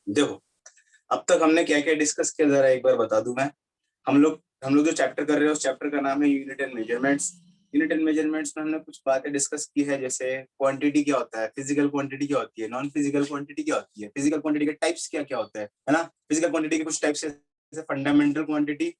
देखो, अब तक हमने क्या क्या डिस्कस किया जरा एक बार बता दूं मैं। हम लोग जो चैप्टर कर रहे हैं उस चैप्टर का नाम है unit and measurements. Unit and measurements में हमने कुछ बातें डिस्कस की है, जैसे क्वांटिटी क्या होता है, फिजिकल क्वांटिटी क्या होती है, नॉन फिजिकल क्वांटिटी क्या होती है, फिजिकल क्वांटिटी के टाइप्स क्या क्या होता है ना। फिजिकल क्वांटिटी के कुछ टाइप्स जैसे फंडामेंटल क्वांटिटी,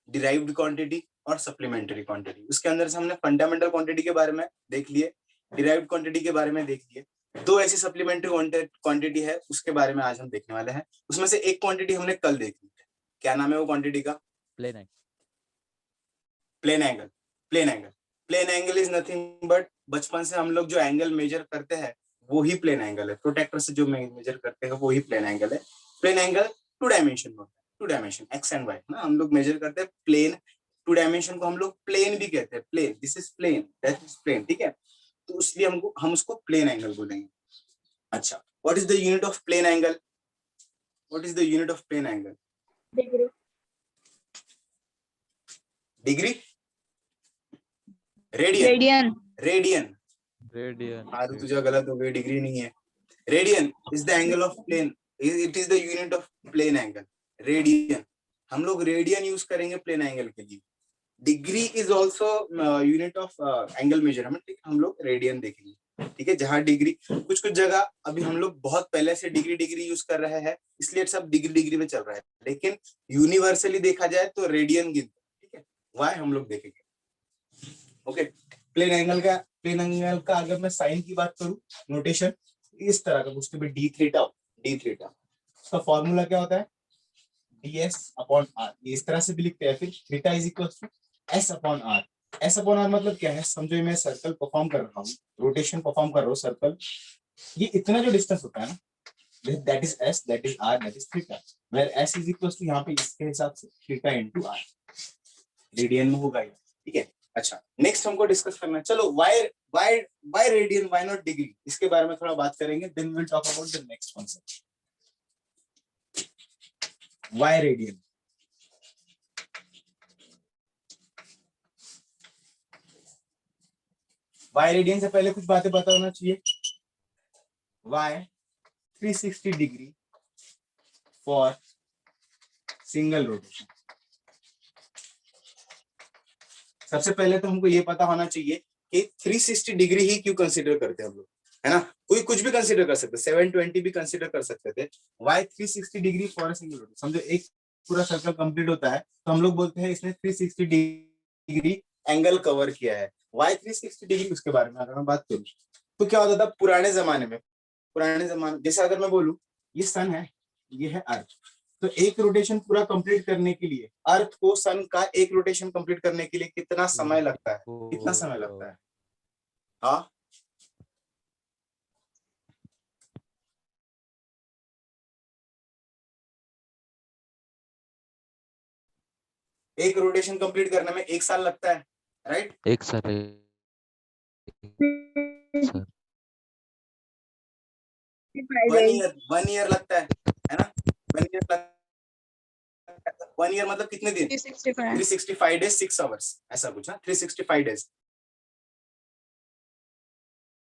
डिराइव्ड क्वांटिटी और सप्लीमेंट्री क्वांटिटी। उसके अंदर से हमने फंडामेंटल क्वांटिटी के बारे में देख लिए, डिराइव्ड क्वांटिटी के बारे में देख लिए। दो ऐसी सप्लीमेंट्री क्वांटिटी है, उसके बारे में आज हम देखने वाले हैं। उसमें से एक क्वांटिटी हमने कल देखी है। क्या नाम है वो क्वांटिटी का? Plane angle. Plane angle. Plane angle. Plane angle is nothing but, बचपन से हम लोग जो एंगल मेजर करते हैं वो ही प्लेन एंगल है। प्रोटेक्टर से जो मेजर करते हैं वो ही प्लेन एंगल है। प्लेन एंगल टू डायमेंशन होता है, two dimension X and Y ना हम लोग मेजर करते हैं प्लेन। टू डायमेंशन को हम लोग प्लेन भी कहते हैं, plane, this is plane, that is plane, ठीक है। तो इसलिए हम उसको प्लेन एंगल बोलेंगे। अच्छा, what is the unit of plane angle? What is the unit of plane angle? Degree. Degree? Radian? Radian. Radian? Radian. हाँ तो तुझे गलत हो गई, डिग्री नहीं है। Radian is the angle of plane, it is the unit of plane angle. Radian, हम लोग रेडियन यूज करेंगे प्लेन एंगल के लिए। Degree is also unit of angle measurement, हम लोग रेडियन देखेंगे, ठीक है। जहां डिग्री कुछ कुछ जगह अभी हम लोग बहुत पहले से डिग्री डिग्री यूज कर रहे हैं, इसलिए सब डिग्री डिग्री में चल रहा है, लेकिन यूनिवर्सली देखा जाए तो रेडियन गिनते हैं, ठीक है। वाई हम लोग देखेंगे, ओके। प्लेन एंगल का अगर मैं साइन की बात करूं, नोटेशन इस तरह का कुछ तो भी डी थीटा, डी थीटा उसका फॉर्मूला क्या होता है? ds अपॉन r, ये इस तरह से भी लिखते हैं। फिर theta is equal to s upon r। s upon r मतलब क्या है? समझो मैं सर्कल परफॉर्म कर रहा हूँ, रोटेशन परफॉर्म कर रहा हूँ सर्कल, ये इतना जो डिस्टेंस होता है ना, that is s, that is r, that is theta. Where s is equal to यहाँ पे इसके हिसाब से थीटा इनटू r, रेडियन में होगा ये, ठीक है। अच्छा, नेक्स्ट हमको डिस्कस करना है, चलो why radian, why not degree, इसके बारे में थोड़ा बात करेंगे, then we will talk about the next concept. Why radian? Why radian से पहले कुछ बातें पता होना चाहिए। Why 360 degree for single rotation. सबसे पहले तो हमको ये पता होना चाहिए कि 360 डिग्री ही क्यों कंसीडर करते हैं हम लोग, है ना। कोई कुछ भी कंसीडर कर सकते, 720 भी कंसीडर कर सकते थे। Why 360 degree for single rotation? समझो एक पूरा सर्कल कंप्लीट होता है तो हम लोग बोलते हैं इसने 360 डिग्री एंगल कवर किया है। वाई 360 डिग्री, उसके बारे में अगर मैं बात करूं तो क्या होता था पुराने जमाने में? पुराने जमाने जैसे अगर मैं बोलूं ये सन है, ये है अर्थ, तो एक रोटेशन पूरा कंप्लीट करने के लिए, अर्थ को सन का एक रोटेशन कंप्लीट करने के लिए कितना समय लगता है? कितना समय लगता है? हाँ, एक रोटेशन कंप्लीट करने में 1 साल लगता है, राइट? एक सर सर 1 ईयर लगता है ना। 1 ईयर लगता है। 1 ईयर मतलब कितने दिन? 365 डेज 6 आवर्स, ऐसा कुछ ना, 365 डेज,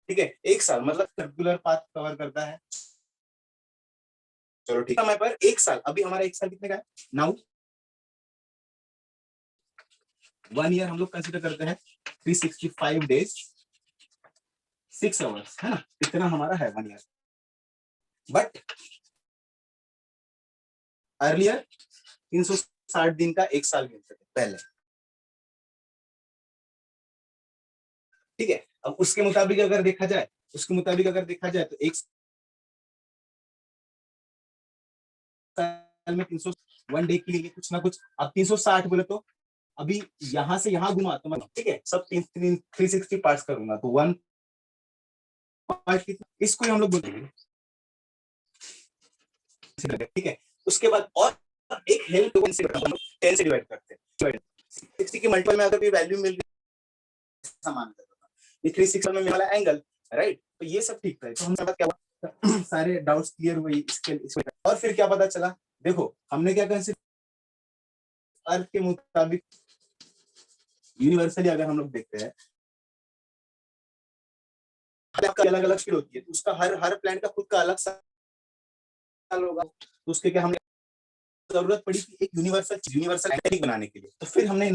ठीक है। 1 साल मतलब सर्कुलर पाथ कवर करता है। चलो ठीक है, समय पर 1 साल, अभी हमारा 1 साल कितने का है नाउ? 1 ईयर हम लोग कंसिडर करते हैं 365 डेज 6 आवर्स, है ना, इतना हमारा है 1 ईयर। बट अर्लियर 360 दिन का 1 साल मिलते थे पहले, ठीक है। अब उसके मुताबिक अगर देखा जाए, तो 1 साल में 300 1 डे के लिए कुछ ना कुछ, अब 360 बोले तो अभी यहां से यहां घुमा तो मतलब, ठीक है, सब 360 पार्ट्स करूंगा तो 1 पार्ट, इसको हम लोग बोलते हैं, ठीक है। उसके बाद और एक हेल्प 10 से डिवाइड करते हैं। 60 के मल्टीपल में अगर भी वैल्यू मिल रही है, समान करता ये 360 में मिलने वाला एंगल, राइट। तो ये सब ठीक है, तो हम क्या हुआ सारे डाउट्स क्लियर हुए इसके। और फिर क्या पता चला, देखो हमने क्या कंसीडर, अर्थ के मुताबिक यूनिवर्सली अगर हम लोग देखते हैं अलग अलग स्पीड होती है, तो उसका हर प्लैनेट का खुद का अलग सा साल होगा, तो उसके क्या हमें जरूरत पड़ी कि एक यूनिवर्सल एंगल बनाने के लिए, तो फिर हमने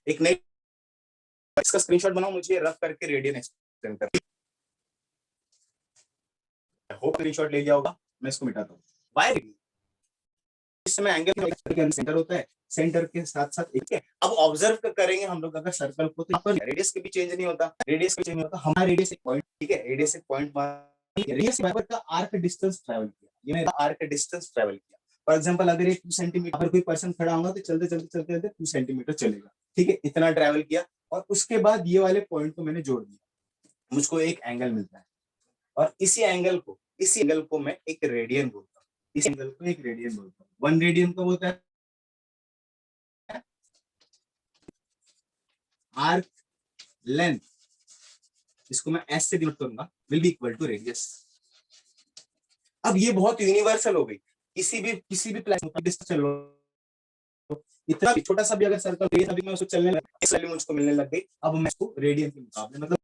एक नई इसका स्क्रीनशॉट बनाओ, मुझे रफ करके रेडियन एक्सप्लेन कर, होप स्क्रीनशॉट ले लिया होगा, मैं इसको मिटाता हूँ। बाय इस समय एंगल के सेंटर होता है, सेंटर के साथ साथ एक है। अब ऑब्जर्व करेंगे हम लोग अगर सर्कल को, तो यहाँ पर रेडियस के भी चेंज नहीं होता, रेडियस के चेंज नहीं होता, हमारा रेडियस एक पॉइंट, ठीक है, रेडियस एक पॉइंट, रेडियस का आर्क डिस्टेंस ट्रैवल किया, ये मेरा आर्क डिस्टेंस ट्रैवल किया। फॉर एग्जांपल अगर ये 2 सेंटीमीटर, अगर कोई पर्सन खड़ा होगा तो चलते चलते चलते चलते 2 सेंटीमीटर चलेगा, ठीक है, इतना ट्रैवल किया, और उसके बाद ये वाले पॉइंट को मैंने जोड़ दिया, मुझको एक एंगल मिलता है, और इसी एंगल को मैं एक रेडियन बोलता हूँ, इस एंगल को एक रेडियन बोलता हूँ। 1 रेडियन का होता है आर्क लेंथ, इसको मैं एस से डिनोट करूंगा, will be equal to radius. अब ये बहुत यूनिवर्सल हो गई, किसी भी प्लेन पर डिस्टेंस चलो, इतना भी छोटा सा भी अगर सर्कल है, अभी मैं उसको चलने लगा, इस वैल्यू मुझको मिलने लग गई, अब मैं इसको रेडियन के मुकाबले, मतलब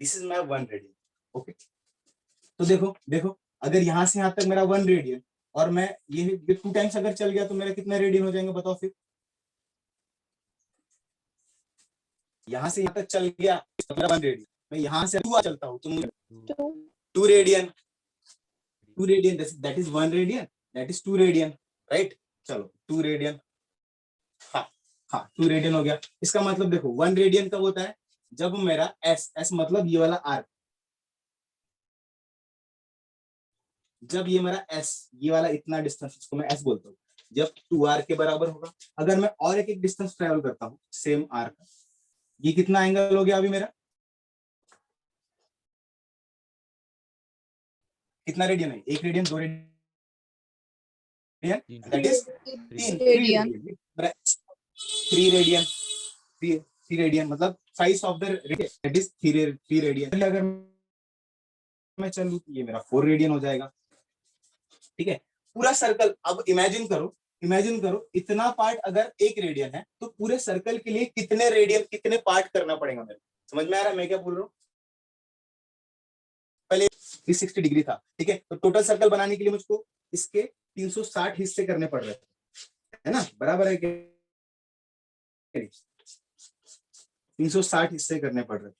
this is my 1 radian, okay. तो देखो अगर यहाँ से यहाँ तक मेरा 1 रेडियन, और मैं ये 2 टाइम्स अगर चल गया तो मेरा कितना रेडियन हो जाएंगे बताओ फिर, यहाँ से यहाँ तक चल गया तो मेरा 1 रेडियन, मैं यहाँ से 2 चलता हूँ तो मुझे 2 radian, 2 radian, that is 1 radian, that is 2 radian, right. चलो 2 रेडियन, हाँ 2 रेडियन हो गया। इसका मतलब देखो 1 रेडियन कब होता है, जब मेरा एस मतलब ये वाला आर्क, जब ये मेरा एस, ये वाला इतना डिस्टेंस, इसको मैं एस बोलता हूँ, जब 2r के बराबर होगा। अगर मैं और एक डिस्टेंस ट्रेवल करता हूँ सेम आर का, ये कितना एंगल हो गया अभी मेरा, कितना रेडियन है, 1 radian, 2 radian, that is 3 radian, 3 radian, 3 radian मतलब size of the radian, that is 3 radian. अगर मैं चलूं तो ये मेरा 4 रेडियन हो जाएगा, ठीक है। पूरा सर्कल, अब इमेजिन करो इतना पार्ट अगर 1 रेडियन है, तो पूरे सर्कल के लिए कितने रेडियन, कितने पार्ट करना पड़ेगा मेरे को, समझ में आ रहा है मैं क्या बोल रहा हूँ। पहले 360 डिग्री था, ठीक है, तो टोटल सर्कल बनाने के लिए मुझको इसके 360 हिस्से करने पड़ रहे थे, है ना, बराबर है क्या, 360 हिस्से करने पड़ रहे थे,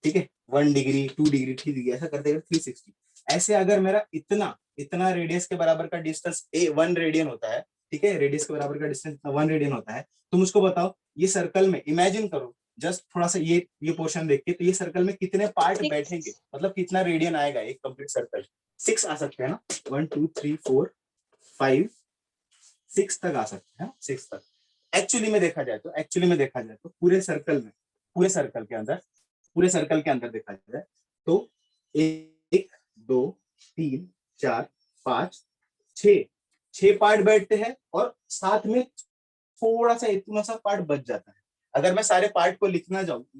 ठीक है, 1 डिग्री 2 डिग्री 3 डिग्री ऐसा करते करते 360। ऐसे अगर मेरा इतना रेडियस के बराबर का डिस्टेंस 1 रेडियन होता है, ठीक है, रेडियस के बराबर का डिस्टेंस 1 रेडियन होता है, तो मुझको बताओ ये सर्कल में, इमेजिन करो जस्ट थोड़ा सा ये पोर्शन देख के, तो ये सर्कल में कितने पार्ट बैठेंगे, मतलब कितना रेडियन आएगा एक कंप्लीट सर्कल, 6 आ सकते हैं ना, 1 2 3 4 5 6 तक आ सकते हैं, 6 तक। एक्चुअली में देखा जाए तो पूरे सर्कल के अंदर देखा जाए तो 1 2 3 4 5 6 पार्ट बैठते हैं, और साथ में थोड़ा सा इतना सा पार्ट बच जाता है। अगर मैं सारे पार्ट को लिखना चाहूँ तो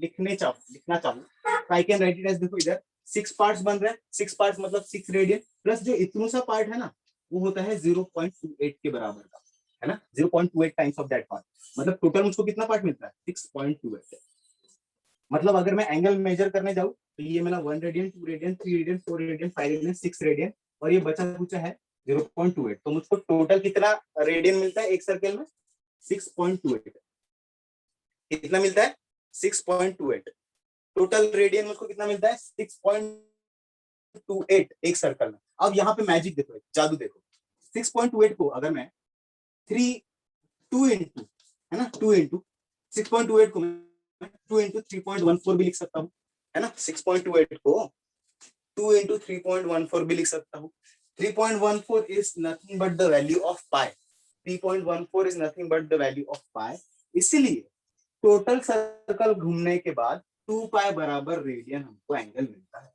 I can write it as, देखो इधर 6 पार्ट्स बन रहे हैं, 6 पार्ट्स मतलब 6 रेडियन, प्लस जो इतना सा पार्ट है ना, वो होता है 0.28 के बराबर का, है ना, 0.28 टाइम्स ऑफ दैट पार्ट, मतलब टोटल मुझको कितना पार्ट मिलता है 6.28। मतलब अगर मैं एंगल मेजर करने जाऊँ तो ये मेरा 1 radian 2 radian 3 radian 4 radian 5 radian 6 radian, और ये बचा कुछ है 0.28, तो मुझको टोटल कितना रेडियन मिलता है एक सर्कल में, 6.28। कितना मिलता है 6.28, टोटल रेडियन मुझको कितना मिलता है 6.28 एक सर्कल में। अब यहाँ पे मैजिक देखो, जादू देखो, 6.28 को अगर मैं 2 इंटू, है ना, 2 इंटू 6.28 को मैं 2 इंटू 3.14 भी लिख सकता हूँ, है ना, 6.28 को 2 इंटू 3.14 भी लिख सकता हूँ। 3.14 is nothing but the value of pi, 3.14 is nothing but the value of pi, इसलिए टोटल सर्कल घूमने के बाद 2 पाई बराबर रेडियन हमको एंगल मिलता है,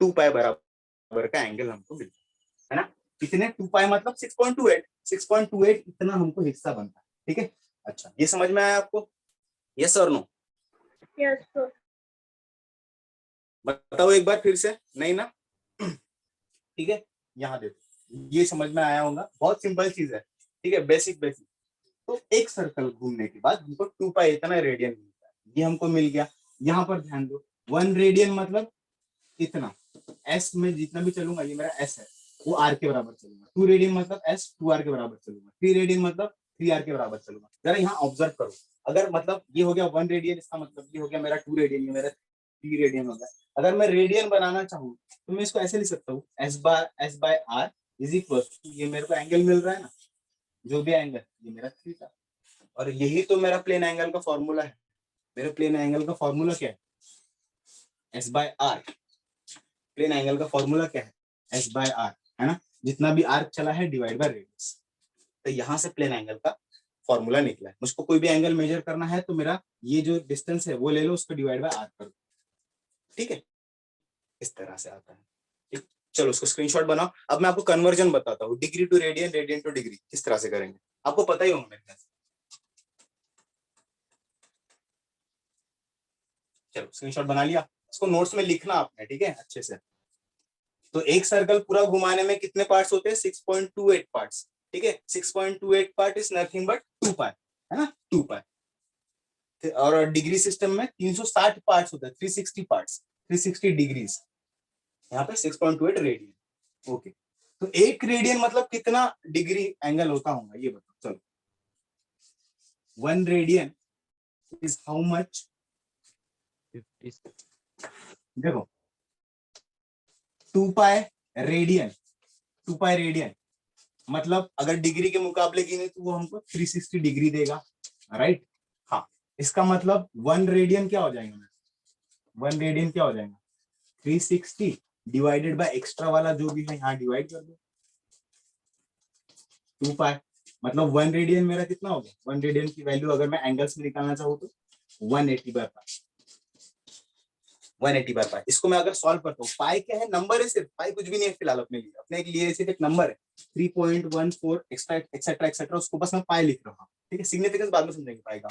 2 पाई बराबर का एंगल हमको मिलता है ना, कितने 2 पाई मतलब 6.28 इतना हमको हिस्सा बनता है, ठीक है। अच्छा ये समझ में आया आपको, यस और नो, यस सर, बताओ एक बार फिर से, नहीं ना, ठीक है। यहाँ देखो ये समझ में आया होगा, बहुत सिंपल चीज है, ठीक है, बेसिक। तो एक सर्कल घूमने के बाद हमको 2 पाई इतना रेडियन मिलता है, ये हमको मिल गया। यहाँ पर ध्यान दो 1 रेडियन मतलब इतना, एस में जितना भी चलूंगा ये मेरा एस है, वो आर के बराबर चलूंगा। 2 रेडियन मतलब एस 2 आर के बराबर चलूंगा। 3 रेडियन मतलब 3 आर के बराबर चलूंगा। जरा यहाँ ऑब्जर्व करो, अगर मतलब ये हो गया 1 रेडियन, इसका मतलब ये हो गया मेरा 2 रेडियन, ये मेरा 3 रेडियन हो गया। अगर मैं रेडियन बनाना चाहूँ तो मैं इसको ऐसे लिख सकता हूँ, S by R is equal to, ये मेरे को एंगल मिल रहा है ना, जो भी एंगल, ये मेरा थीटा। और यही तो मेरा प्लेन एंगल का फॉर्मूला है। मेरे प्लेन एंगल का फॉर्मूला क्या है? S by R. Plane angle का फॉर्मूला क्या है? एस बाय आर, है ना। जितना भी आर्क चला है डिवाइड बाय रेडियस। तो यहां से प्लेन एंगल का फॉर्मूला निकला है। मुझको कोई भी एंगल मेजर करना है तो मेरा ये जो डिस्टेंस है वो ले लो, उसको डिवाइड बाय आर कर दो, ठीक है। इस तरह से आता है, ठीक। चलो उसको स्क्रीनशॉट बनाओ। अब मैं आपको कन्वर्जन बताता हूँ, degree to radian, radian to degree किस तरह से करेंगे, आपको पता ही होगा मेरे ख्याल से। चलो स्क्रीनशॉट बना लिया, इसको नोट्स में लिखना आपने, ठीक है, अच्छे से। तो एक सर्कल पूरा घुमाने में कितने पार्ट्स होते हैं? 6.28 पार्ट्स, ठीक है। 6.28 पार्ट इज नथिंग बट 2 पाई, है ना, 2 पाई। और डिग्री सिस्टम में 360 पार्ट्स होते हैं, 360 पार्ट्स, 360 डिग्रीज। यहाँ पे 6.28 रेडियन, ओके। तो एक रेडियन मतलब कितना डिग्री एंगल होता होगा ये बताओ। चलो 1 रेडियन इज हाउ मच? 50 देखो 2 पाई रेडियन, 2 पाई रेडियन मतलब अगर डिग्री के मुकाबले गिने तो वो हमको 360 डिग्री देगा, राइट। हाँ, इसका मतलब 1 रेडियन क्या हो जाएगा? 1 रेडियन क्या हो जाएगा? 360 डिवाइडेड बाय एक्स्ट्रा वाला जो भी है यहाँ डिवाइड कर दो, 2 पाई। मतलब 1 रेडियन मेरा कितना हो गया? 1 रेडियन की वैल्यू अगर मैं एंगल्स में निकालना चाहूँ तो 180 बाय पाई, 180 बाय पाई। इसको मैं अगर सॉल्व करता हूँ, पाई क्या है? नंबर है सिर्फ, पाई कुछ भी नहीं है फिलहाल अपने लिए, अपने लिए सिर्फ एक नंबर है 3.14 एक्सेट्रा एक्सेट्रा, उसको बस मैं पाई लिख रहा हूँ, ठीक है। सिग्निफिकेंस बाद में समझेंगे पाई का।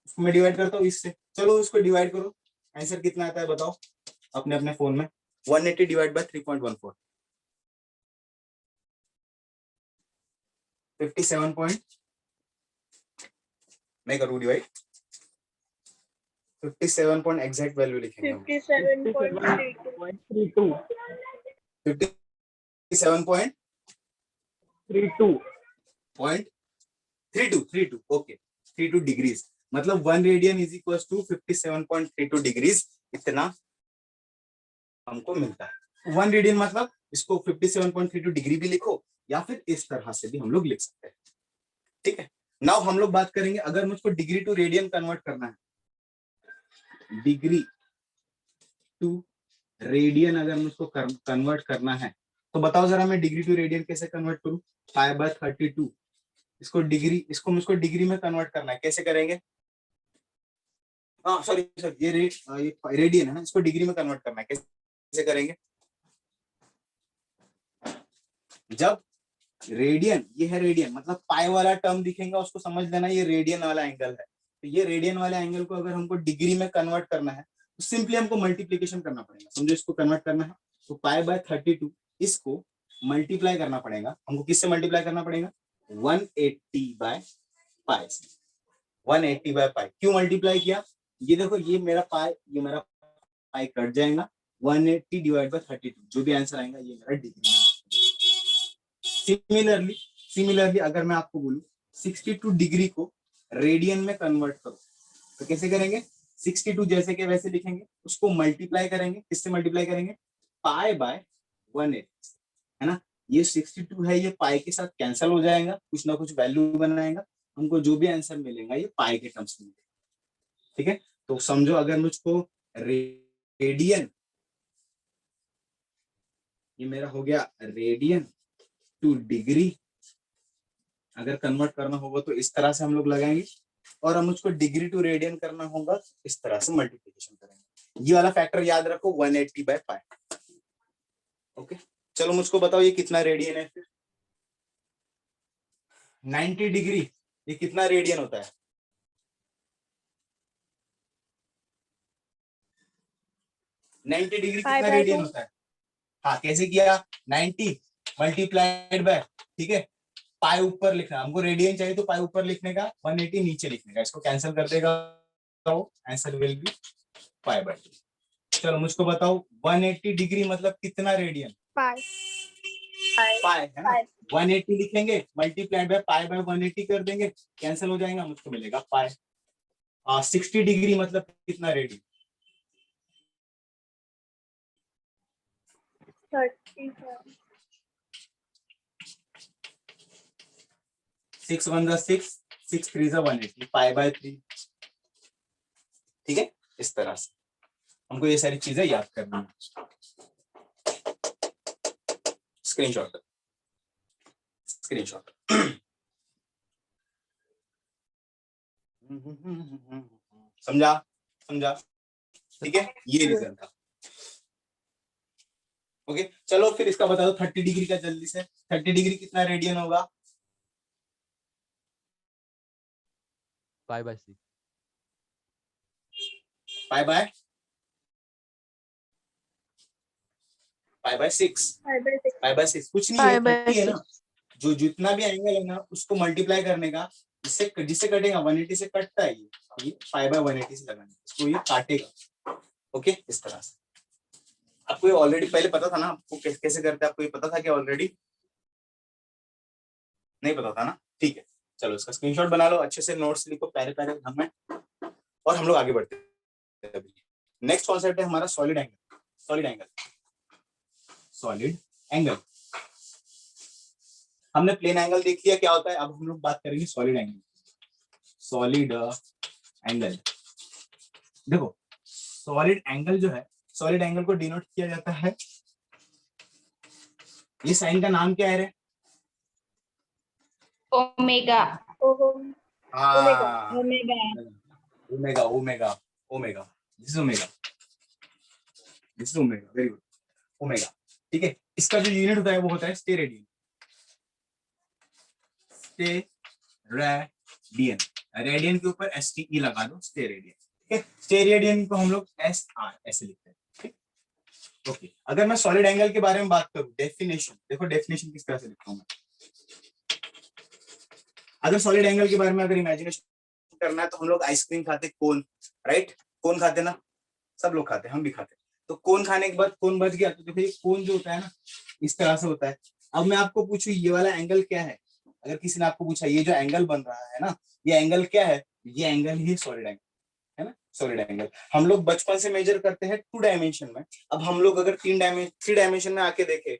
उसको मैं डिवाइड करता हूँ इससे, चलो उसको डिवाइड करो, आंसर कितना आता है बताओ अपने अपने फोन में। 180 डिवाइड बाय 3.14, 57 पॉइंट, मैं करूँ डिवाइड 57 पॉइंट, एग्जैक्ट वैल्यू लिखेंगे हम 57.32 57.32 ओके, 32 डिग्रीज। मतलब 1 radian is equal to 57.32 degrees, इतना हमको मिलता है। 1 रेडियन मतलब इसको 57.32 डिग्री भी लिखो या फिर इस तरह से भी हम लोग लिख सकते हैं, ठीक है। नाउ हम लोग बात करेंगे, अगर मुझको डिग्री टू रेडियन कन्वर्ट करना है, डिग्री टू रेडियन अगर मुझको कन्वर्ट करना है तो बताओ जरा मैं डिग्री टू रेडियन कैसे कन्वर्ट करूं? पाई बाय 32, इसको मुझको डिग्री में कन्वर्ट करना है, कैसे करेंगे? हाँ सॉरी सर, ये रेडियन है ना, इसको डिग्री में कन्वर्ट करना है, कैसे करेंगे? जब रेडियन, ये है रेडियन, मतलब पाई वाला टर्म दिखेगा उसको समझ लेना ये रेडियन वाला एंगल है। तो ये रेडियन वाले एंगल को अगर हमको डिग्री में कन्वर्ट करना है तो सिंपली हमको मल्टीप्लीकेशन करना पड़ेगा। समझो इसको कन्वर्ट करना है तो पाई बाय 32 इसको मल्टीप्लाई करना पड़ेगा हमको। किससे मल्टीप्लाई करना पड़ेगा? 180 बाय पाई से। 180 बाय पाई क्यों मल्टीप्लाई किया? ये देखो, ये मेरा पाई कट जाएगा, 180 डिवाइड बाय 32 जो भी आंसर आएगा ये मेरा डिग्री। सिमिलरली अगर मैं आपको बोलूं 62 डिग्री को रेडियन में कन्वर्ट करो तो कैसे करेंगे? 62 जैसे के वैसे लिखेंगे, उसको मल्टीप्लाई करेंगे, किससे मल्टीप्लाई करेंगे? पाई बाय 180, है ना। ये 62 है, ये पाई के साथ कैंसिल हो जाएगा, कुछ ना कुछ वैल्यू बनाएगा, हमको जो भी आंसर मिलेगा ये पाई के टर्म्स में, ठीक है। तो समझो अगर मुझको रेडियन, ये मेरा हो गया रेडियन टू डिग्री, अगर कन्वर्ट करना होगा तो इस तरह से हम लोग लगाएंगे, और हम मुझको डिग्री टू रेडियन करना होगा इस तरह से मल्टीप्लिकेशन करेंगे। ये वाला फैक्टर याद रखो 180 बाय पाई, ओके। चलो मुझको बताओ ये कितना रेडियन है फिर? 90 डिग्री ये कितना रेडियन होता है? 90 डिग्री कितना रेडियन होता है? हाँ कैसे किया? 90 मल्टीप्लाइड बाय, ठीक है, पाई ऊपर लिखना, हमको रेडियन चाहिए तो पाई ऊपर लिखने का, 180 नीचे लिखने का, इसको कैंसिल कर देगा तो answer will B pi by 2। चलो मुझको बताओ 180 डिग्री मतलब कितना रेडियन? पाई पाई है ना, 180 लिखेंगे मल्टीप्लाइड बाय पाई बाय 180 कर देंगे, कैंसिल हो जाएगा, मुझको मिलेगा पाई। 60 डिग्री मतलब कितना रेडियन? 35 6 1 जा 6, 6 3 जा 180, पाई बाय 3। ठीक है, इस तरह से हमको ये सारी चीजें याद करनी है। स्क्रीनशॉट स्क्रीनशॉट समझा समझा? ठीक है, ये रीजन था। ओके, चलो फिर इसका बता दो 30 डिग्री का जल्दी से। 30 डिग्री कितना रेडियन होगा? Pi by 6 pi by 6, pi by 6 कुछ नहीं है, 30 है ना, जो जितना भी एंगल है ना उसको मल्टीप्लाई करने का, जिससे जिससे कटेगा 180 से कटता है, ये पाई बाय 180 से लगाने इसको, ये काटेगा। ओके, इस तरह से आपको ये ऑलरेडी पहले पता था ना, आपको कैसे करते हैं, आपको ये पता था कि ऑलरेडी नहीं पता था ना? ठीक है, चलो इसका स्क्रीनशॉट बना लो, अच्छे से नोट्स लिखो प्यारे प्यारे ढंग में, और हम लोग आगे बढ़ते हैं। अभी नेक्स्ट कॉन्सेप्ट है हमारा solid angle. Solid angle, solid angle हमने प्लेन एंगल देख लिया क्या होता है, अब हम लोग बात करेंगे सॉलिड एंगल। सॉलिड एंगल, देखो सॉलिड एंगल जो है, सॉलिड एंगल को डिनोट किया जाता है, ये साइन का नाम क्या है रे? ओमेगा हाँ, omega omega omega omega, this is omega, this is omega, very good, omega. ठीक है, इसका जो यूनिट होता है वो होता है स्टेरेडियन। स्टेरेडियन, रेडियन के ऊपर STE लगा दो, स्टेरेडियन। ठीक है, स्टेरेडियन को हम लोग SR ऐसे लिखते हैं। ठीक, ओके। अगर मैं सॉलिड एंगल के बारे में बात करूं, डेफिनेशन देखो, डेफिनेशन किस तरह से लिखता हूं मैं। अगर सॉलिड एंगल के बारे में अगर इमेजिनेशन करना है तो हम लोग आइसक्रीम खाते, कोन, राइट? कोन खाते ना, सब लोग खाते, हम भी खाते। तो कोन खाने के बाद कोन बच गया, तो देखो ये कोन जो होता है ना इस तरह से होता है। अब मैं आपको पूछूं ये वाला एंगल क्या है, अगर किसी ने आपको पूछा ये जो एंगल बन रहा है ना, ये एंगल क्या है, ये एंगल ही सॉलिड एंगल है ना। सॉलिड एंगल हम लोग बचपन से मेजर करते हैं 2 डायमेंशन में। अब हम लोग अगर 3 डायमेंशन में आके देखें,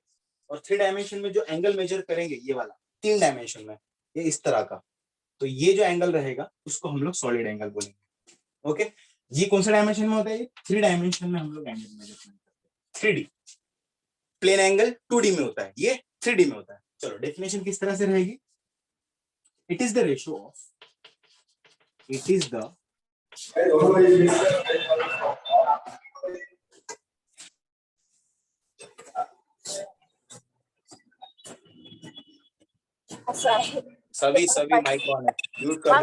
और 3 डायमेंशन में जो एंगल मेजर करेंगे ये वाला 3 डायमेंशन में, ये इस तरह का, तो ये जो एंगल रहेगा उसको हम लोग सॉलिड एंगल बोलेंगे। ओके, ये कौन सा डायमेंशन में होता है? 3 डायमेंशन में हम लोग एंगल मेजरमेंट करते हैं। 3D प्लेन एंगल 2D में होता है, ये 3D में होता है। चलो डेफिनेशन किस तरह से रहेगी? It is the ratio of, it is the सभी माइक ऑन है, म्यूट कर दो।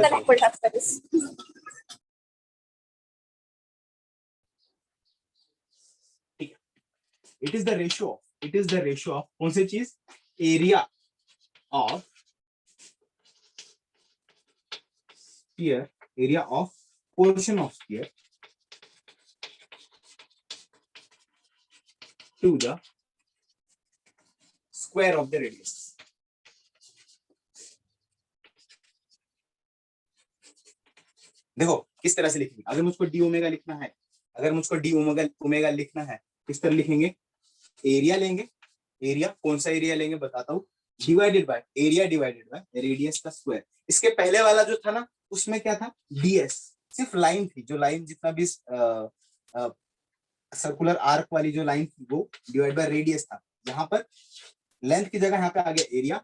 It is the ratio of, it is the ratio of कौन सी चीज? Area of sphere, area of portion of sphere to the square of the radius. देखो किस तरह से लिखेंगे, अगर मुझको डी ओमेगा लिखना है, अगर मुझको डी ओमेगा लिखना है, किस तरह लिखेंगे? एरिया लेंगे, एरिया कौन सा एरिया लेंगे बताता हूँ, divided by area divided by radius का स्क्वायर। इसके पहले वाला जो था ना उसमें क्या था? ds, सिर्फ लाइन थी, जो लाइन जितना भी सर्कुलर आर्क वाली जो लाइन थी वो डिवाइड बाय रेडियस था। यहाँ पर लेंथ की जगह यहाँ पे आ गया एरिया,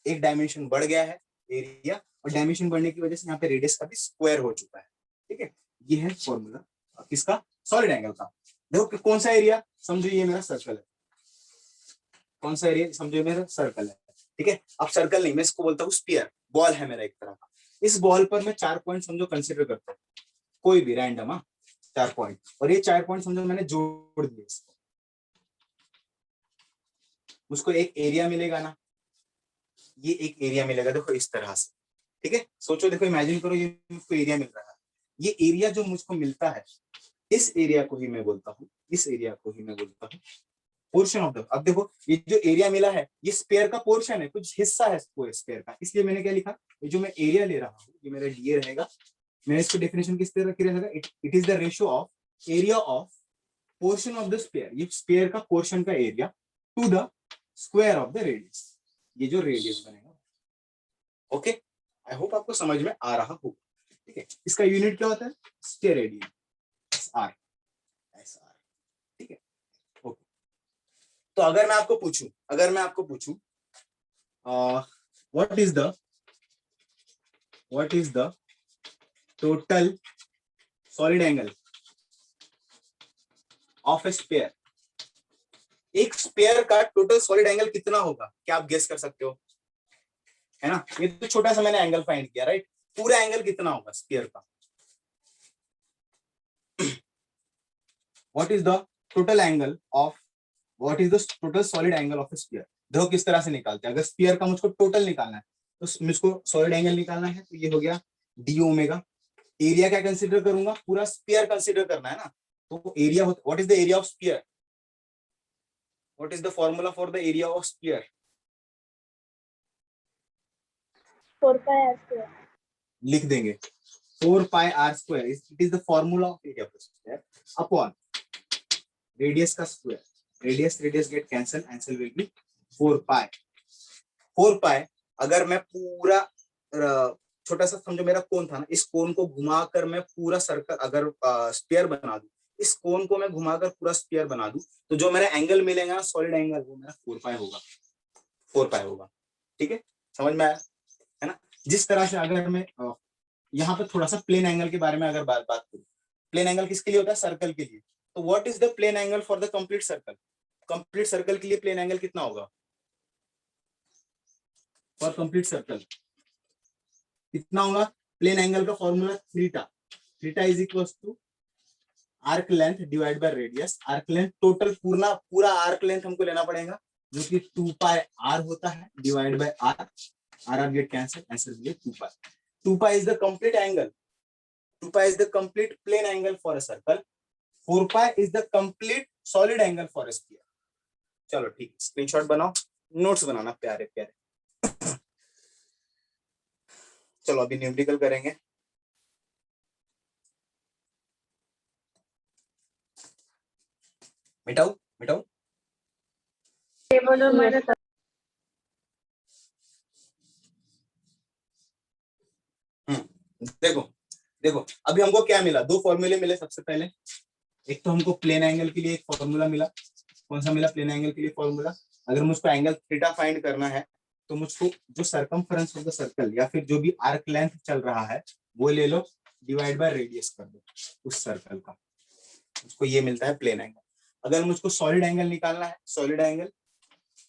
एक डायमेंशन बढ़ गया है एरिया, और डायमेंशन बढ़ने की वजह से यहाँ पे रेडियस का भी स्क्वायर हो चुका है। ठीक है, ये है फॉर्मूला किसका? सॉलिड एंगल का। देखो कि कौन सा एरिया, समझो ये मेरा सर्कल है, कौन सा एरिया? समझो मेरा सर्कल है। ठीक है, अब सर्कल नहीं, मैं इसको बोलता हूँ स्फीयर, बॉल है मेरा एक तरह का। इस बॉल पर मैं 4 पॉइंट समझो कंसिडर करता हूँ, कोई भी रैंडम, 4 पॉइंट, और ये 4 पॉइंट समझो मैंने जोड़ दिए इसको, मुझको एक एरिया मिलेगा ना, ये एक एरिया मिलेगा देखो इस तरह से। ठीक है, सोचो, देखो इमेजिन करो ये मुझको एरिया मिल रहा है, ये एरिया जो मुझको मिलता है इस एरिया को ही मैं बोलता हूँ, इस एरिया को ही मैं बोलता हूँ पोर्शन ऑफ द। अब देखो ये जो एरिया मिला है ये स्पेयर का पोर्शन है, कुछ हिस्सा है स्पेयर का, इसलिए मैंने क्या लिखा, ये जो मैं एरिया ले रहा हूँ ये मेरा डीए रहेगा। मैंने इसको डेफिनेशन किस तरह की रहेगा, it is the ratio of area of portion of the sphere, ये स्पेयर का पोर्शन का area to the square of the radius, ये जो रेडियस बनेगा। ओके, आई होप आपको समझ में आ रहा होगा। ठीक है, इसका यूनिट क्या होता है, स्टेरेडियन, एसआर, एसआर। ठीक है, ओके। तो अगर मैं आपको पूछूं what is the total solid angle of a sphere, एक स्पेयर का टोटल सॉलिड एंगल कितना होगा, क्या आप गेस कर सकते हो, है ना। ये तो छोटा सा मैंने एंगल फाइंड किया, राइट। पूरा एंगल कितना होगा स्फीयर का, what is the total angle of, what is the total solid angle of A sphere. देखो किस तरह से निकालते हैं, अगर स्फीयर का मुझको टोटल निकालना है तो मुझको सॉलिड एंगल निकालना है, तो ये हो गया डी ओमेगा। एरिया क्या कंसीडर करूंगा, पूरा स्फीयर कंसीडर करना है ना, तो area, what is the area of sphere, what is the formula for the area of sphere, 4 pi r square. लिख देंगे 4 pi r square, it is the formula of area of sphere upon radius का square, radius radius get cancel, answer will be 4 pi। 4 pi अगर मैं पूरा छोटा सा समझो मेरा कोन था ना, इस कोन को घुमाकर मैं पूरा सर्कल, अगर स्फीयर बना दूं, इस कोन को मैं घुमाकर पूरा स्फीयर बना दूं, तो जो मेरा एंगल मिलेगा ना सॉलिड एंगल, वो मेरा 4 pi होगा, 4 pi होगा। ठीक है, समझ में आया, है ना। जिस तरह से अगर मैं यहाँ पे थोड़ा सा प्लेन एंगल के बारे में अगर बात करूं, प्लेन एंगल किसके लिए होता है, सर्कल के लिए। तो what is the plane angle for the complete circle, complete circle के लिए प्लेन एंगल कितना होगा, फॉर कंप्लीट सर्कल कितना होगा, प्लेन एंगल का formula theta, theta is equal to arc length divide by radius. Arc length total पूरा arc length हमको लेना पड़ेगा, जो कि 2 pi r होता है, divide by r, r get cancel, answer will B 2 pi। 2 pi is the complete angle, 2 pi is the complete plane angle for a circle, 4 pi is the complete solid angle for a sphere। चलो ठीक, screenshot बनाओ, notes बनाना प्यारे प्यारे। चलो अभी numerical करेंगे। मिटाओ मिटाओ, Table मेरे देखो देखो अभी हमको क्या मिला, दो फॉर्मूले मिले। सबसे पहले एक तो हमको प्लेन एंगल के लिए एक फॉर्मूला मिला, कौन सा मिला, प्लेन एंगल के लिए फॉर्मूला। अगर मुझको एंगल थीटा फाइंड करना है तो मुझको जो सरकमफरेंस ऑफ द सर्कल या फिर जो भी आर्क लेंथ चल रहा है वो ले लो, डिवाइड बाय रेडियस कर दो उस सर्कल का, मुझको ये मिलता है प्लेन एंगल। अगर मुझको सॉलिड एंगल निकालना है, solid angle,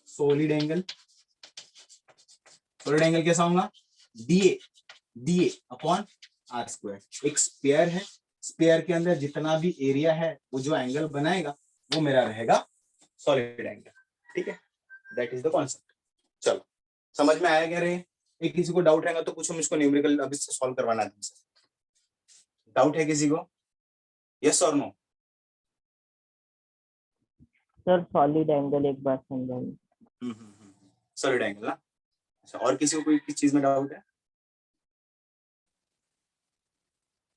solid angle, solid angle कैसा होगा, DA, DA upon R square. एक स्पेयर है, स्पेयर के अंदर जितना भी एरिया है वो जो एंगल बनाएगा वो मेरा रहेगा सॉलिड एंगल। ठीक है, दैट इज द कॉन्सेप्ट। चलो समझ में आया क्या रहे, एक किसी को डाउट रहेगा तो पूछो, मुझको न्यूमेरिकल अभी से सॉल्व करवाना है तुमसे। डाउट है किसी को, यस और नो। सर सॉलिड एंगल एक बार समझाइए। सॉलिड एंगल ना, अच्छा। और किसी को कोई किस चीज में डाउट है,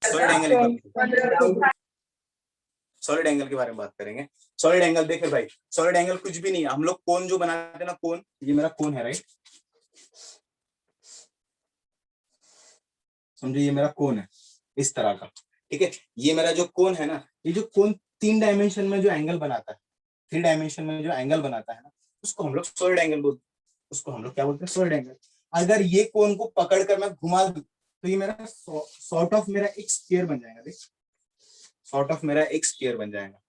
सॉलिड एंगल, सॉलिड एंगल के बारे में बात करेंगे। सॉलिड एंगल देखे भाई, सॉलिड एंगल कुछ भी नहीं, हम लोग कोन जो बनाते हैं ना, कोन, ये मेरा कोन है, राइट, समझो ये मेरा कोन है इस तरह का। ठीक है, ये मेरा जो कोन है ना, ये जो कोन 3 डायमेंशन में जो एंगल बनाता है, 3 डायमेंशन में जो एंगल बनाता है ना, उसको हम लोग सॉलिड एंगल बोलते हैं, उसको हम लोग क्या बोलते हैं, सॉलिड एंगल। अगर ये कोन को पकड़कर मैं घुमा दूं तो ये मेरा सॉर्ट ऑफ मेरा एक स्फीयर बन जाएगा, देख, सॉर्ट ऑफ मेरा एक स्फीयर बन जाएगा।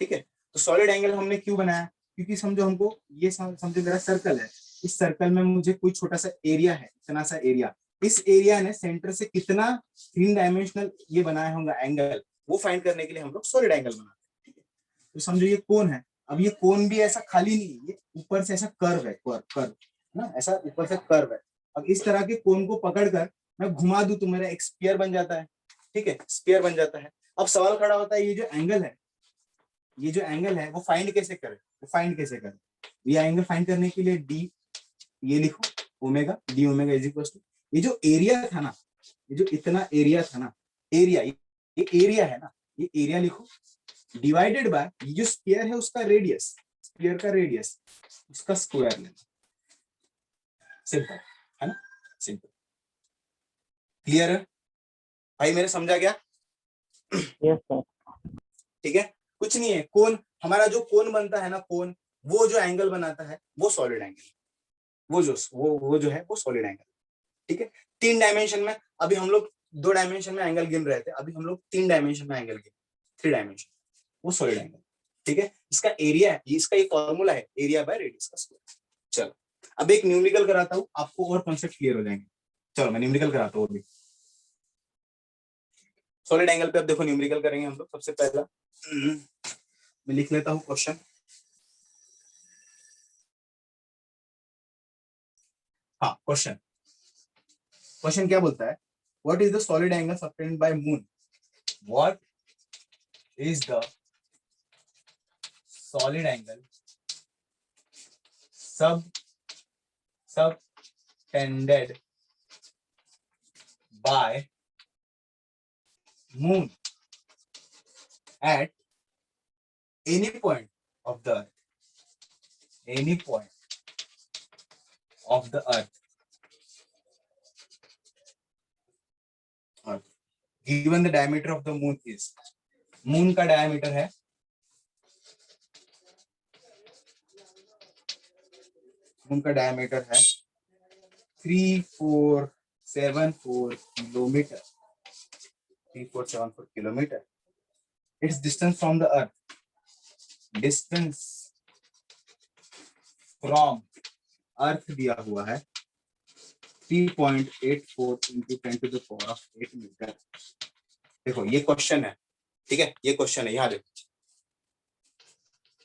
ठीक है, तो सॉलिड एंगल हमने क्यों बनाया, क्योंकि समझो हमको ये समझो मेरा सर्कल है, इस सर्कल में मुझे कोई छोटा सा एरिया है, इतना सा एरिया, इस एरिया ने सेंटर से कितना 3 डायमेंशनल ये बनाया होगा एंगल, वो फाइंड करने के लिए हम लोग सॉलिड एंगल बनाते हैं। ठीक है, तो समझो ये कोन है, अब ये कोन भी ऐसा खाली नहीं है, ये ऊपर से ऐसा कर्व है, कर्व ना, ऐसा ऊपर से कर्व है। अब इस तरह के कोन को पकड़कर मैं घुमा दूं तो मेरा एक स्फीयर बन जाता है। ठीक है, स्फीयर बन जाता है। अब सवाल खड़ा होता है, ये जो एंगल है, ये जो एंगल है वो फाइंड कैसे करें, वो फाइंड कैसे करें? ये एंगल फाइंड करने के लिए डी, ये लिखो omega, D omega is equal to, ये जो एरिया था ना, ये जो इतना एरिया था ना, एरिया, ये एरिया है ना, ये एरिया लिखो डिवाइडेड बाय ये जो स्फीयर है उसका रेडियस, स्फीयर का रेडियस, उसका स्क्वायर लेना। सिंपल है ना, सिंपल। क्लियर है भाई, मेरे समझा गया? Yes sir. ठीक है, कुछ नहीं है, कोन, हमारा जो कोन बनता है ना, कोन, वो जो एंगल बनाता है वो सॉलिड एंगल, वो जो है वो सॉलिड एंगल। ठीक है, 3 डायमेंशन में, अभी हम लोग 2 डायमेंशन में एंगल गिन रहे थे, अभी हम लोग 3 डायमेंशन में एंगल गिन, 3 डायमेंशन, वो सॉलिड एंगल। ठीक है, इसका एरिया है, इसका ये फॉर्मूला है, एरिया बाय रेडियस का स्क्वायर। चलो अब एक न्यूमेरिकल कराता हूँ, आपको और कॉन्सेप्ट क्लियर हो जाएंगे। चलो मैं न्यूमेरिकल कराता हूँ अभी सॉलिड एंगल पे। अब देखो न्यूमेरिकल करेंगे हम लोग। सबसे पहला मैं लिख लेता हूँ क्वेश्चन। हाँ, क्वेश्चन क्या बोलता है? What is the solid angle subtended bye moon? What is the solid angle subtended by moon at any point of the earth, any point of the earth, given the diameter of the moon is, moon का diameter है, moon का diameter है 3474 kilometre, 3474 kilometre. Its distance from the earth, distance from earth दिया हुआ है 3.84 into 10 to the power of 8 metre. देखो ये question है, ठीक है, ये क्वेश्चन है, यहाँ देखो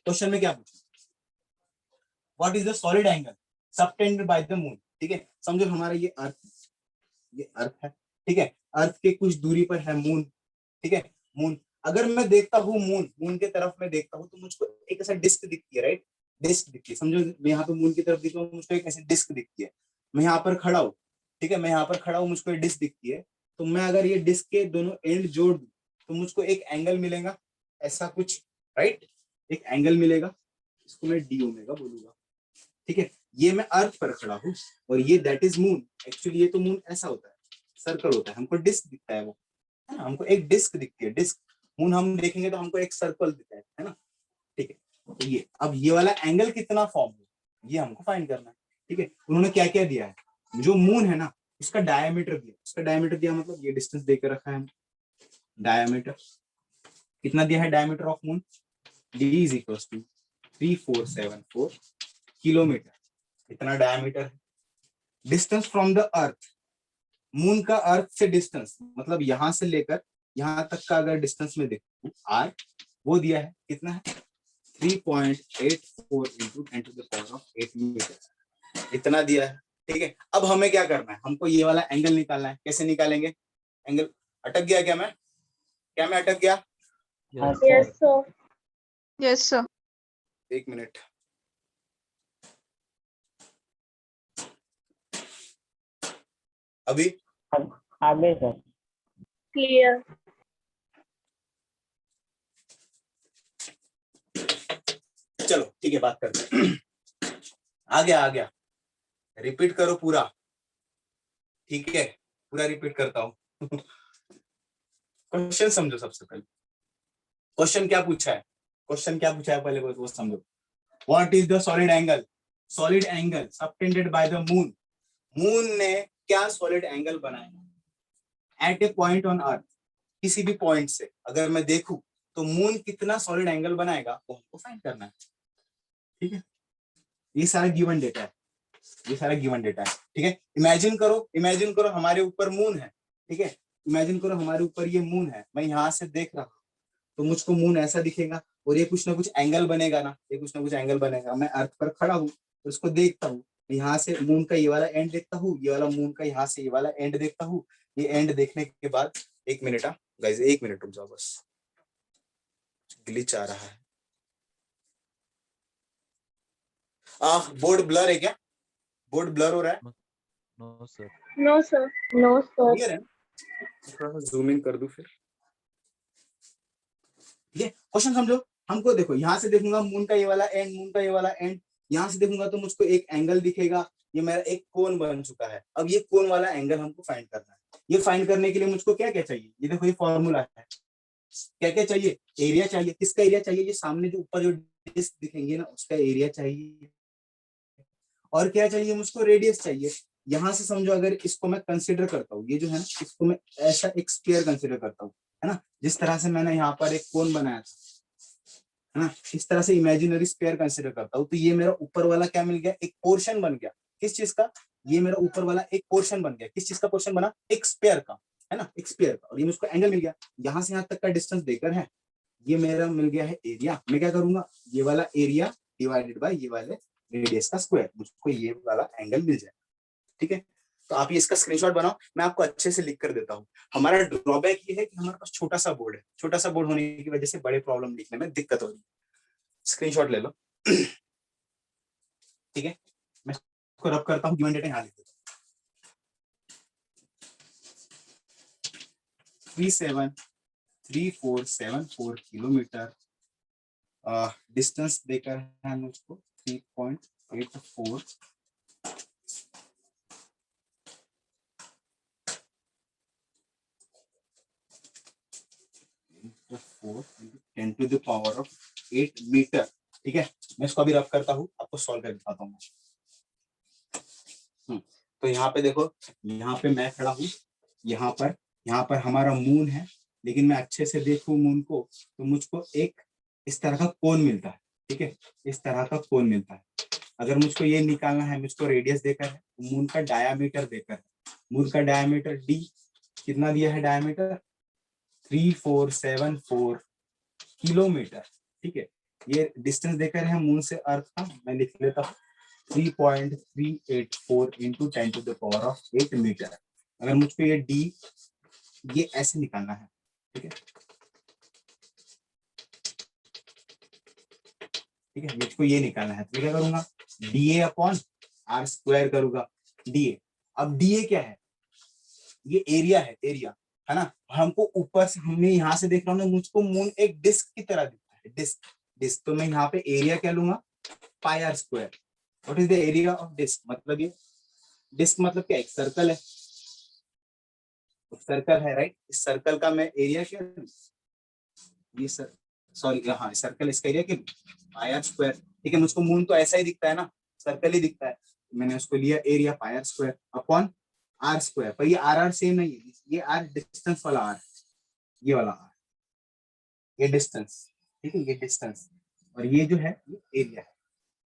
क्वेश्चन में क्या पूछा, what is the solid angle subtended by the moon. ठीक है, समझो हमारा ये अर्थ है, ठीक है, अर्थ के कुछ दूरी पर है मून। ठीक है, मून, अगर मैं देखता हूँ मून के तरफ मैं देखता हूँ तो मुझको एक ऐसा डिस्क दिखती है, राइट, डिस्क दिखती है। समझो मैं यहाँ पे मून की तरफ देखता हूँ, मुझको एक ऐसी डिस्क दिखती है। मैं यहाँ पर खड़ा हूँ, ठीक है, मैं यहाँ पर खड़ा हूँ, मुझको एक डिस्क दिखती है। तो मैं अगर ये डिस्क के दोनों एंड जोड़ दूं तो मुझको एक एंगल मिलेगा, ऐसा कुछ, राइट, एक एंगल मिलेगा, इसको मैं डी ओमेगा बोलूंगा। ठीक है, ये मैं अर्थ पर खड़ा हूँ और ये दैट इज मून। एक्चुअली ये तो मून ऐसा होता है, सर्कल होता है, हमको डिस्क दिखता है वो, है ना, हमको एक डिस्क दिखती है, डिस्क। मून हम देखेंगे तो हमको एक सर्कल दिखता है ना। ठीक है, तो ये अब ये वाला एंगल कितना फॉर्म हो, ये हमको फाइंड करना है। ठीक है, उन्होंने क्या क्या दिया है, जो मून है ना उसका डायमीटर दिया, उसका डायमीटर दिया मतलब ये डिस्टेंस देकर रखा है, डायमीटर कितना दिया है, diameter of moon d is equal to 3474 kilometre, इतना डायमीटर है। Distance from the earth, moon का अर्थ से डिस्टेंस मतलब यहां से लेकर यहां तक का अगर डिस्टेंस में देखूं r, वो दिया है कितना है 3.84 into 10 to the power of 8 metre, इतना दिया है। ठीक है, अब हमें क्या करना है, हमको ये वाला एंगल निकालना है। कैसे निकालेंगे एंगल? अटक गया क्या मैं अटक गया? हाँ Yes, sir. sir. Yes, sir. एक मिनट, अभी आगे सर। Clear. चलो ठीक है, बात करते हैं। आ गया, रिपीट करो पूरा। ठीक है, पूरा रिपीट करता हूं। क्वेश्चन समझो। सबसे पहले क्वेश्चन क्या पूछा है, पहले वो समझो। What is the solid angle subtended by the moon. Moon ने क्या सॉलिड एंगल बनाया at a point on earth, किसी भी पॉइंट से अगर मैं देखूं तो मून कितना सॉलिड एंगल बनाएगा वो हमको फाइंड करना है। ठीक है, ये सारा गिवन डेटा है, ठीक है। इमेजिन करो हमारे ऊपर मून है, ठीक है, इमेजिन करो हमारे ऊपर ये मून है, मैं यहाँ से देख रहा हूँ तो मुझको मून ऐसा दिखेगा और ये कुछ ना कुछ एंगल बनेगा ना, मैं अर्थ पर खड़ा हूँ तो इसको देखता हूँ, यहाँ से मून का ये वाला एंड देखता हूँ, ये वाला मून का यहाँ से ये वाला एंड देखता हूँ। ये एंड देखने के बाद एक मिनट गाइस, एक मिनट रुक जाओ बस, ग्लिच आ रहा है। बोर्ड ब्लर है क्या? बोर्ड ब्लर हो रहा है? No sir. No sir. No sir. Clear है? थोड़ा सा जूम इन कर दूं फिर। ठीक है, क्वेश्चन समझो। हमको देखो, यहाँ से देखूंगा मून का ये वाला एंड, मून का ये वाला एंड, यहाँ से देखूंगा तो मुझको एक एंगल दिखेगा, ये मेरा एक कोन बन चुका है। अब ये कोन वाला एंगल हमको फाइंड करना है। ये फाइंड करने के लिए मुझको क्या क्या चाहिए? ये देखो, ये फॉर्मूला है। क्या क्या चाहिए? एरिया चाहिए। किसका एरिया चाहिए? ये सामने जो ऊपर जो डिस्क दिखेंगे ना, उसका एरिया चाहिए। और क्या चाहिए मुझको? रेडियस चाहिए। यहाँ से समझो, अगर इसको मैं कंसिडर करता हूँ, ये जो है ना, इसको मैं ऐसा एक स्फीयर कंसिडर करता हूँ, है ना, जिस तरह से मैंने यहाँ पर एक कोन बनाया था, है ना, इस तरह से इमेजिनरी स्फीयर कंसिडर करता हूँ, तो ये मेरा ऊपर वाला क्या मिल गया? एक पोर्शन बन गया। किस चीज का? ये मेरा ऊपर वाला एक पोर्शन बन गया। किस चीज का पोर्शन बना? एक स्फीयर का, है ना, एक स्फीयर का। और ये मुझको एंगल मिल गया। यहाँ से यहाँ तक का डिस्टेंस देकर है, ये मेरा मिल गया है एरिया। मैं क्या करूंगा? ये वाला एरिया डिवाइडेड बाय ये वाले रेडियस का स्क्वायर, मुझको ये वाला एंगल मिल जाए। ठीक है, तो आप ये इसका स्क्रीनशॉट बनाओ, मैं आपको अच्छे से लिख कर देता हूँ। हमारा ड्रॉबैक ये है कि हमारे पास छोटा सा बोर्ड है, छोटा सा बोर्ड होने की वजह से बड़े प्रॉब्लम लिखने में दिक्कत हो रही है। स्क्रीनशॉट ले लो। ठीक है, मैं इसको रब करता हूँ, गिवन डेटा यहाँ लिख देता हूँ। 3474 किलोमीटर डिस्टेंस देकर है मुझको 3.84 10 to the power of 8 metre. ठीक है, मैं इसको अभी रफ करता हूँ, आपको सॉल्व कर दिखाता हूँ। तो यहाँ पे देखो, यहाँ पे मैं खड़ा हूँ, यहाँ पर हमारा मून है, लेकिन मैं अच्छे से देखूं मून को तो मुझको एक इस तरह का कोन मिलता है। ठीक है, इस तरह का कोन मिलता है। अगर मुझको ये निकालना है, मुझको रेडियस देकर है, मून का डायामीटर देकर है। मून का डायामीटर डी कितना दिया है? Diameter 3474 kilometre. ठीक है, ये डिस्टेंस देकर है मून से अर्थ का, मैं लिख लेता हूँ 3.384 into 10 to the power of 8 metre. अगर मुझको ये डी ये ऐसे निकालना है, ठीक है, ठीक है, मुझको ये निकालना है, तो क्या करूंगा? D A upon R square करूंगा। डी ए, अब डी ए क्या है? ये एरिया है, एरिया, है ना। हमको ऊपर से, हमने यहाँ से देख रहा हूँ, मुझको मून एक डिस्क की तरह दिखता है, डिस्क डिस्क। तो मैं यहाँ पे एरिया क्या लूंगा? Pi are square. What is the area of disc? मतलब ये डिस्क मतलब क्या? एक सर्कल है, सर्कल है, राइट। इस सर्कल का मैं एरिया क्या, ये सर, सॉरी, हाँ, सर्कल, इसका एरिया क्या? पाई आर स्क्वायर। ठीक है, मुझको मून तो ऐसा ही दिखता है ना, सर्कल ही दिखता है, मैंने उसको लिया area pi are square upon R square. पर ये आर आर सेम नहीं है, ये आर डिस्टेंस वाला आर, ये वाला आर, ये डिस्टेंस। ठीक है, ये डिस्टेंस, और ये जो है ये एरिया है।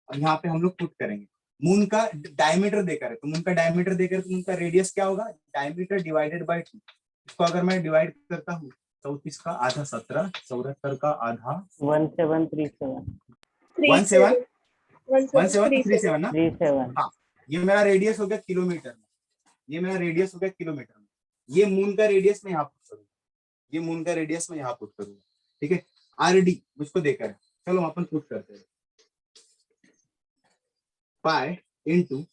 और यहाँ पे हम लोग पुट करेंगे मून का डायमीटर देकर है, तो मून का डायमीटर देकर तो मून का रेडियस क्या होगा? Diameter divided by 2। इसको अगर मैं डिवाइड करता हूँ, 34 का आधा 17, 74 का आधा 1737 1737 ना। 37 हाँ, ये मेरा रेडियस हो गया किलोमीटर में, ये मेरा रेडियस हो गया किलोमीटर में। ये मून का रेडियस मैं यहाँ पुट करूंगा, ये मून का रेडियस मैं यहाँ पुट करूंगा। ठीक है, आर डी मुझको देकर है, चलो अपन पुट करते हैं। Pi into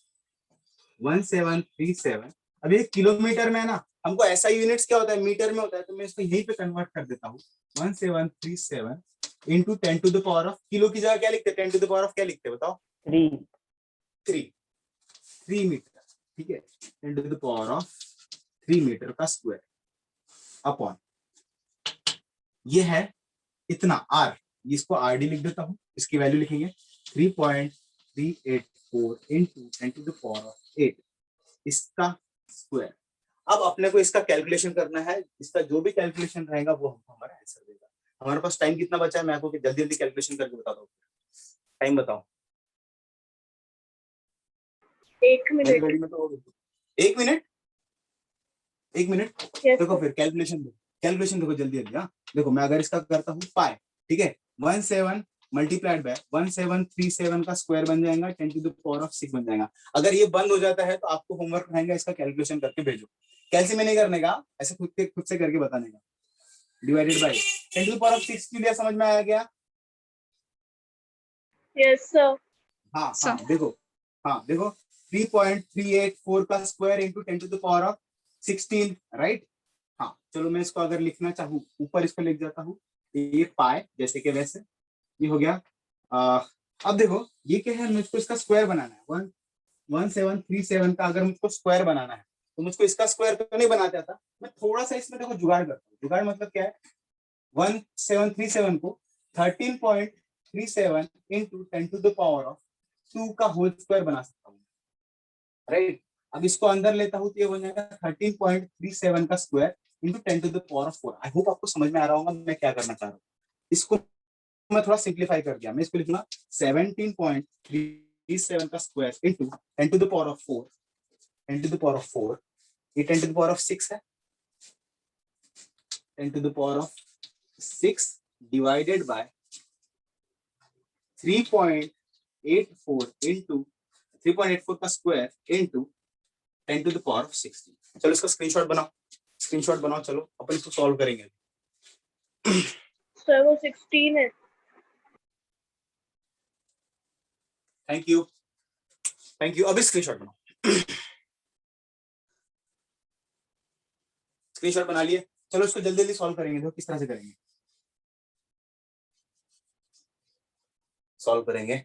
1737। अब ये किलोमीटर में है ना, हमको ऐसा यूनिट्स क्या होता है? मीटर में होता है, तो मैं इसको यहीं पे कन्वर्ट कर देता हूँ। 1737 into 10 to the power of, kilo की जगह क्या लिखते हैं? 10 to the power of क्या लिखते हैं बताओ? 3 मीटर। ठीक है, 10 to the power of 3 metre का स्क्वायर अपॉन, ये है इतना आर, इसको आर डी लिख देता हूँ, इसकी वैल्यू लिखेंगे 3.384 into 10 to the power of 8, इसका स्क्वायर। अब अपने को इसका कैलकुलेशन करना है, इसका जो भी कैलकुलेशन रहेगा वो हमको हमारा आंसर देगा। हमारे पास टाइम कितना बचा है? मैं आपको जल्दी जल्दी कैलकुलेशन करके बताता हूँ। टाइम बताओ। 1 मिनट। 1 minute, 1 minute. Yes, देखो sir. फिर कैलकुलेशन देखो जल्दी जल्दी। हाँ देखो, मैं अगर इसका करता हूँ पाई, ठीक है, 17 मल्टीप्लाइड बाय 1737 का स्क्वायर बन जाएगा, 10 to the power of 6 बन जाएगा। अगर ये बंद हो जाता है तो आपको होमवर्क रहेगा, इसका कैलकुलेशन करके भेजो। कैसे में नहीं करने का, ऐसे खुद से करके बताने का। Divided by 10 to the power of 6 के लिए समझ में आया क्या? Yes, sir. हाँ Sir. हाँ देखो 3.384 का square into 10 to the power of 16, right? हाँ चलो मैं इसको अगर लिखना चाहूँ ऊपर इसको लिख जाता हूँ, ये पाई जैसे कि वैसे ये हो गया। अब देखो ये क्या है, मुझको इसका स्क्वायर बनाना है। 1737 का अगर मुझको स्क्वायर बनाना है तो मुझको इसका स्क्वायर तो नहीं बनाते आता, मैं थोड़ा सा इसमें देखो जुगाड़ करता हूँ। जुगाड़ मतलब क्या है, 1737 को 13.37 into 10 to the power of 2 का होल स्क्वायर बना सकता हूँ, राइट? अब इसको अंदर लेता हूँ तो ये बन जाएगा 13.37 का square into 10 to the power of 4। I hope आपको समझ में आ रहा होगा मैं क्या करना चाह रहा हूँ। इसको मैं थोड़ा सिंप्लीफाई कर दिया, मैं इसको लिखूंगा 17.37 का square into 10 to the power of 4, 10 to the power of 4, ये 10 to the power of 6 है, 10 to the power of 6 divided by 3.84 into 3.84 का square into 10 to the power of 16। चलो इसका स्क्रीनशॉट बनाओ, चलो अपन इसको सॉल्व करेंगे। Sir, वो 16 है। Thank you. अभी स्क्रीनशॉट बनाओ। स्क्रीनशॉट बना लिए, चलो इसको जल्दी जल्दी सॉल्व करेंगे। देखो किस तरह से करेंगे, सॉल्व करेंगे।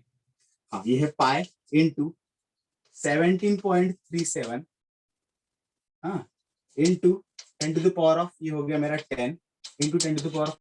हाँ ये है पाई इंटू 17.37 हाँ into 10 to the power of, ये हो गया मेरा 10 into 10 to the power of